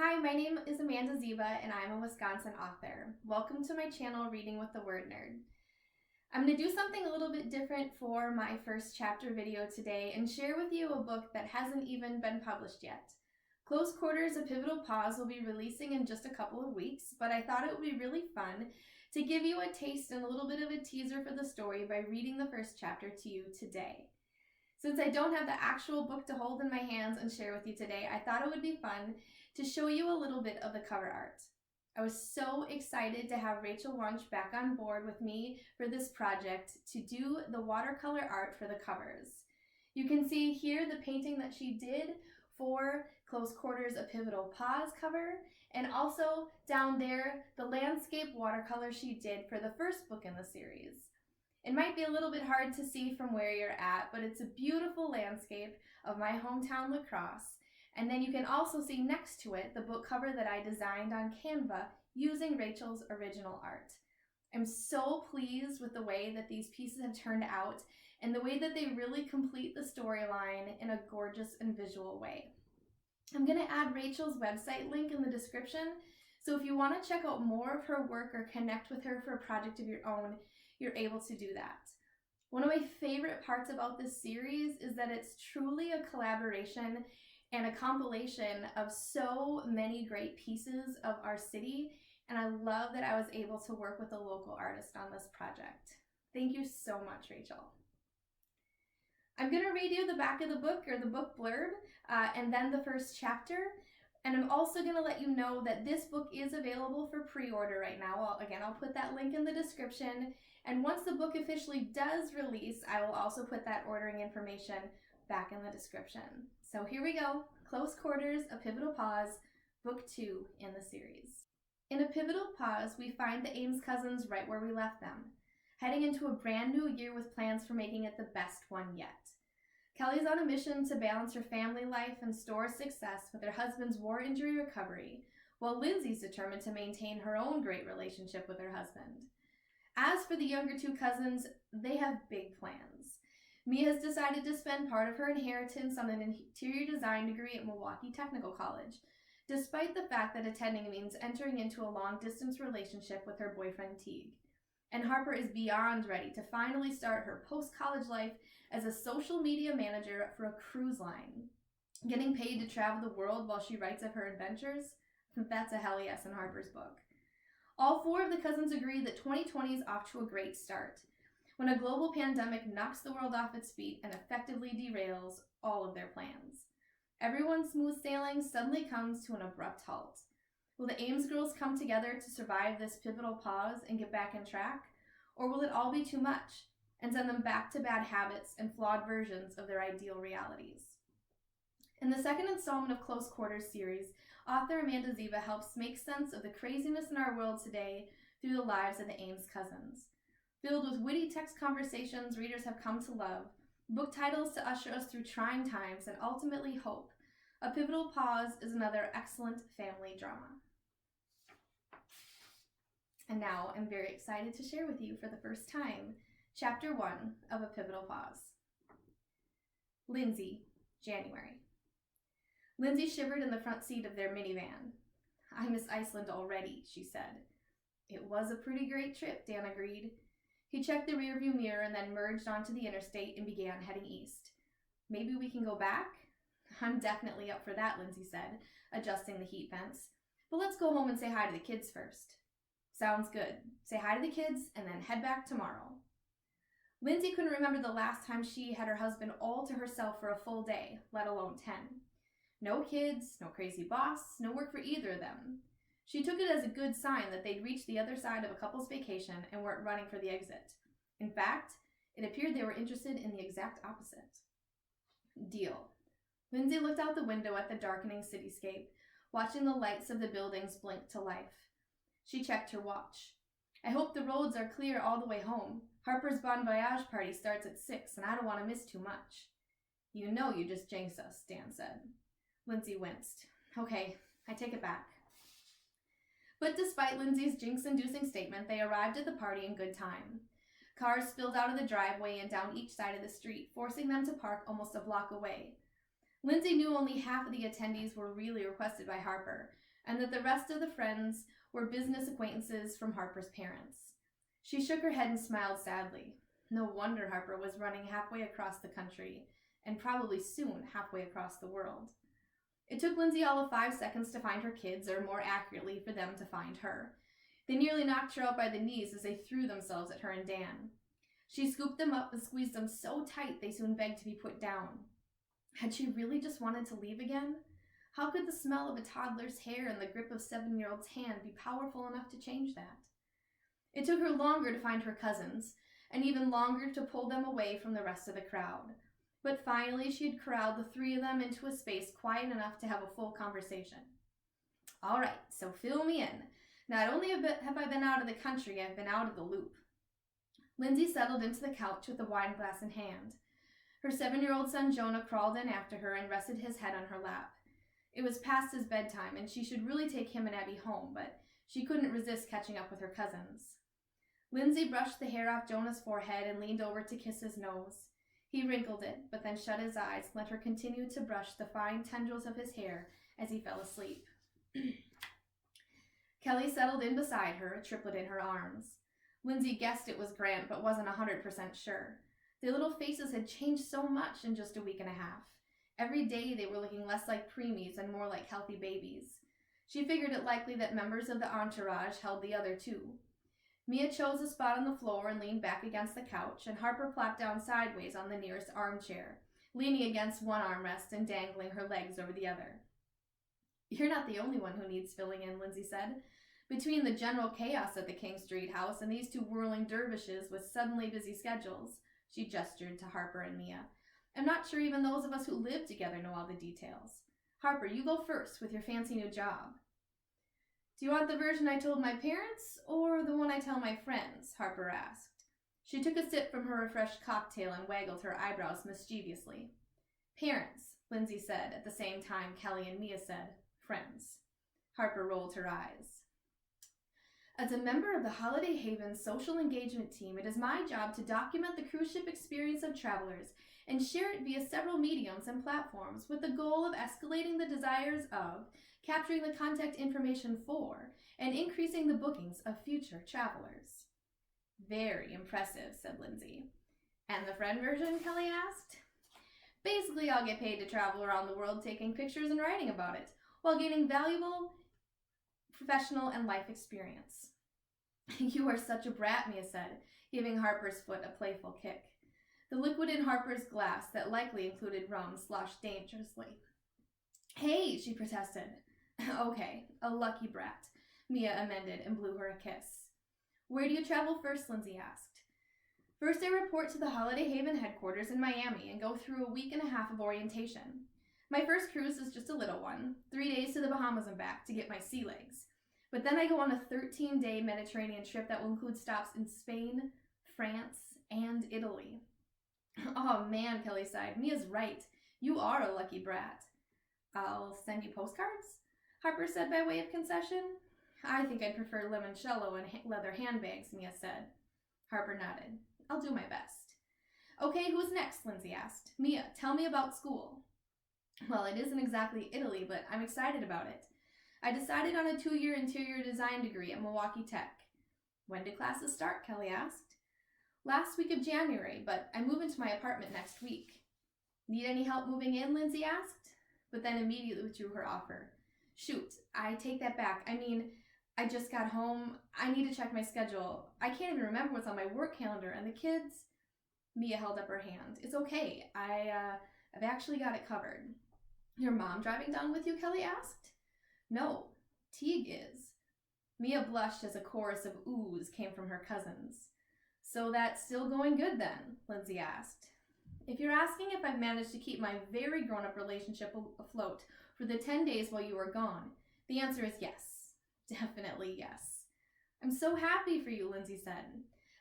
Hi, my name is Amanda Zieba and I'm a Wisconsin author. Welcome to my channel, Reading with the Word Nerd. I'm going to do something a little bit different for my first chapter video today and share with you a book that hasn't even been published yet. Close Quarters, A Pivotal Pause will be releasing in just a couple of weeks, but I thought it would be really fun to give you a taste and a little bit of a teaser for the story by reading the first chapter to you today. Since I don't have the actual book to hold in my hands and share with you today, I thought it would be fun to show you a little bit of the cover art. I was so excited to have Rachel Wunsch back on board with me for this project to do the watercolor art for the covers. You can see here the painting that she did for Close Quarters, A Pivotal Pause cover, and also down there the landscape watercolor she did for the first book in the series. It might be a little bit hard to see from where you're at, but it's a beautiful landscape of my hometown La Crosse. And then you can also see next to it the book cover that I designed on Canva using Rachel's original art. I'm so pleased with the way that these pieces have turned out and the way that they really complete the storyline in a gorgeous and visual way. I'm going to add Rachel's website link in the description, so if you want to check out more of her work or connect with her for a project of your own, you're able to do that. One of my favorite parts about this series is that it's truly a collaboration and a compilation of so many great pieces of our city, and I love that I was able to work with a local artist on this project. Thank you so much, Rachel. I'm going to read you the back of the book, or the book blurb, and then the first chapter. And I'm also going to let you know that this book is available for pre-order right now. I'll put that link in the description. And once the book officially does release, I will also put that ordering information back in the description. So here we go. Close Quarters, A Pivotal Pause, Book 2 in the series. In A Pivotal Pause, we find the Ames cousins right where we left them, heading into a brand new year with plans for making it the best one yet. Kelly's on a mission to balance her family life and Store's success with her husband's war injury recovery, while Lindsay's determined to maintain her own great relationship with her husband. As for the younger two cousins, they have big plans. Mia has decided to spend part of her inheritance on an interior design degree at Milwaukee Technical College, despite the fact that attending means entering into a long-distance relationship with her boyfriend Teague. And Harper is beyond ready to finally start her post-college life as a social media manager for a cruise line. Getting paid to travel the world while she writes of her adventures? That's a hell yes in Harper's book. All four of the cousins agree that 2020 is off to a great start, when a global pandemic knocks the world off its feet and effectively derails all of their plans. Everyone's smooth sailing suddenly comes to an abrupt halt. Will the Ames girls come together to survive this pivotal pause and get back on track? Or will it all be too much and send them back to bad habits and flawed versions of their ideal realities? In the second installment of Close Quarters series, author Amanda Zieba helps make sense of the craziness in our world today through the lives of the Ames cousins. Filled with witty text conversations readers have come to love, book titles to usher us through trying times and ultimately hope, A Pivotal Pause is another excellent family drama. And now I'm very excited to share with you for the first time, Chapter 1 of A Pivotal Pause. Lindsay, January. Lindsay shivered in the front seat of their minivan. I miss Iceland already, she said. It was a pretty great trip, Dan agreed. He checked the rearview mirror and then merged onto the interstate and began heading east. Maybe we can go back? I'm definitely up for that, Lindsay said, adjusting the heat vents. But let's go home and say hi to the kids first. Sounds good. Say hi to the kids and then head back tomorrow. Lindsay couldn't remember the last time she had her husband all to herself for a full day, let alone 10. No kids, no crazy boss, no work for either of them. She took it as a good sign that they'd reached the other side of a couple's vacation and weren't running for the exit. In fact, it appeared they were interested in the exact opposite. Deal. Lindsay looked out the window at the darkening cityscape, watching the lights of the buildings blink to life. She checked her watch. I hope the roads are clear all the way home. Harper's Bon Voyage party starts at 6, and I don't want to miss too much. You know you just jinxed us, Dan said. Lindsay winced. Okay, I take it back. But despite Lindsay's jinx-inducing statement, they arrived at the party in good time. Cars spilled out of the driveway and down each side of the street, forcing them to park almost a block away. Lindsay knew only half of the attendees were really requested by Harper, and that the rest of the friends were business acquaintances from Harper's parents. She shook her head and smiled sadly. No wonder Harper was running halfway across the country, and probably soon halfway across the world. It took Lindsay all of 5 seconds to find her kids, or more accurately, for them to find her. They nearly knocked her out by the knees as they threw themselves at her and Dan. She scooped them up and squeezed them so tight they soon begged to be put down. Had she really just wanted to leave again? How could the smell of a toddler's hair and the grip of a 7-year-old's hand be powerful enough to change that? It took her longer to find her cousins, and even longer to pull them away from the rest of the crowd. But finally she had corralled the 3 of them into a space quiet enough to have a full conversation. All right, so fill me in. Not only have I been out of the country, I've been out of the loop. Lindsay settled into the couch with a wine glass in hand. Her 7-year-old son Jonah crawled in after her and rested his head on her lap. It was past his bedtime, and she should really take him and Abby home, but she couldn't resist catching up with her cousins. Lindsay brushed the hair off Jonah's forehead and leaned over to kiss his nose. He wrinkled it, but then shut his eyes and let her continue to brush the fine tendrils of his hair as he fell asleep. Kelly settled in beside her, a triplet in her arms. Lindsay guessed it was Grant, but wasn't 100% sure. Their little faces had changed so much in just a week and a half. Every day they were looking less like preemies and more like healthy babies. She figured it likely that members of the entourage held the other 2. Mia chose a spot on the floor and leaned back against the couch, and Harper plopped down sideways on the nearest armchair, leaning against one armrest and dangling her legs over the other. You're not the only one who needs filling in, Lindsay said. Between the general chaos at the King Street house and these 2 whirling dervishes with suddenly busy schedules, she gestured to Harper and Mia, I'm not sure even those of us who live together know all the details. Harper, you go first with your fancy new job. Do you want the version I told my parents, or the one I tell my friends? Harper asked. She took a sip from her refreshed cocktail and waggled her eyebrows mischievously. Parents, Lindsay said, at the same time Kelly and Mia said, friends. Harper rolled her eyes. As a member of the Holiday Haven social engagement team, it is my job to document the cruise ship experience of travelers and share it via several mediums and platforms with the goal of escalating the desires of, capturing the contact information for, and increasing the bookings of future travelers. Very impressive, said Lindsay. And the friend version, Kelly asked. Basically, I'll get paid to travel around the world taking pictures and writing about it, while gaining valuable professional and life experience. You are such a brat, Mia said, giving Harper's foot a playful kick. The liquid in Harper's glass, that likely included rum, sloshed dangerously. Hey, she protested. Okay, a lucky brat, Mia amended and blew her a kiss. Where do you travel first, Lindsay asked. First, I report to the Holiday Haven headquarters in Miami and go through a week and a half of orientation. My first cruise is just a little one, 3 days to the Bahamas and back to get my sea legs. But then I go on a 13-day Mediterranean trip that will include stops in Spain, France, and Italy. Oh man, Kelly sighed. Mia's right. You are a lucky brat. I'll send you postcards? Harper said by way of concession. I think I'd prefer limoncello and leather handbags, Mia said. Harper nodded. I'll do my best. Okay, who's next? Lindsay asked. Mia, tell me about school. Well, it isn't exactly Italy, but I'm excited about it. I decided on a 2-year interior design degree at Milwaukee Tech. When do classes start? Kelly asked. Last week of January, but I move into my apartment next week. Need any help moving in? Lindsay asked, but then immediately withdrew her offer. Shoot, I take that back. I just got home. I need to check my schedule. I can't even remember what's on my work calendar, and the kids... Mia held up her hand. It's okay. I've actually got it covered. Your mom driving down with you? Kelly asked. No, Teague is. Mia blushed as a chorus of oohs came from her cousins. So that's still going good then? Lindsay asked. If you're asking if I've managed to keep my very grown-up relationship afloat for the 10 days while you were gone, the answer is yes. Definitely yes. I'm so happy for you, Lindsay said.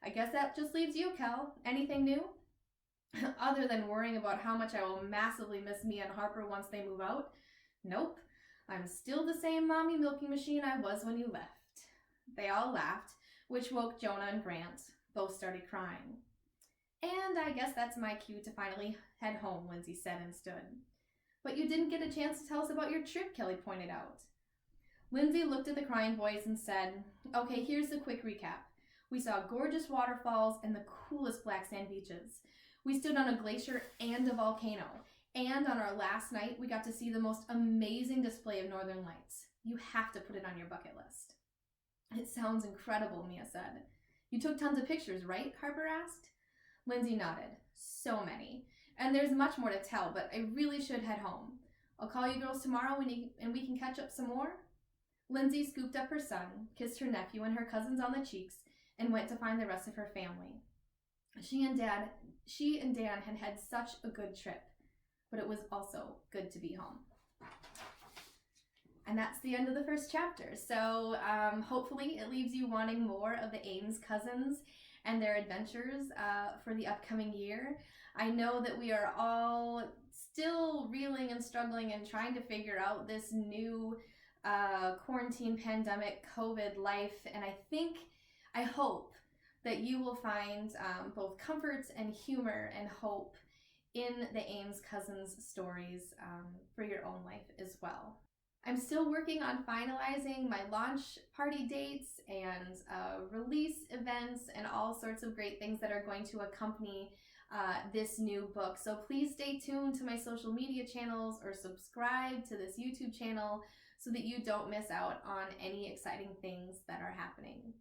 I guess that just leaves you, Kel. Anything new? Other than worrying about how much I will massively miss Mia and Harper once they move out? Nope. I'm still the same mommy milking machine I was when you left. They all laughed, which woke Jonah and Grant. Both started crying. And I guess that's my cue to finally head home, Lindsay said and stood. But you didn't get a chance to tell us about your trip, Kelly pointed out. Lindsay looked at the crying boys and said, "Okay, here's the quick recap. We saw gorgeous waterfalls and the coolest black sand beaches. We stood on a glacier and a volcano. And on our last night, we got to see the most amazing display of northern lights. You have to put it on your bucket list." "It sounds incredible," Mia said. "You took tons of pictures, right?" Harper asked. Lindsay nodded. "So many. And there's much more to tell, but I really should head home. I'll call you girls tomorrow and we can catch up some more." Lindsay scooped up her son, kissed her nephew and her cousins on the cheeks, and went to find the rest of her family. She and Dan had such a good trip, but it was also good to be home. And that's the end of the first chapter. So hopefully it leaves you wanting more of the Ames cousins and their adventures for the upcoming year. I know that we are all still reeling and struggling and trying to figure out this new quarantine, pandemic, COVID life. And I hope that you will find both comfort and humor and hope in the Ames cousins stories for your own life as well. I'm still working on finalizing my launch party dates and release events and all sorts of great things that are going to accompany this new book. So please stay tuned to my social media channels or subscribe to this YouTube channel so that you don't miss out on any exciting things that are happening.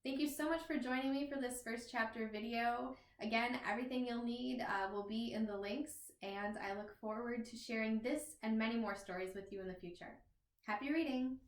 Thank you so much for joining me for this first chapter video. Again, everything you'll need will be in the links, and I look forward to sharing this and many more stories with you in the future. Happy reading!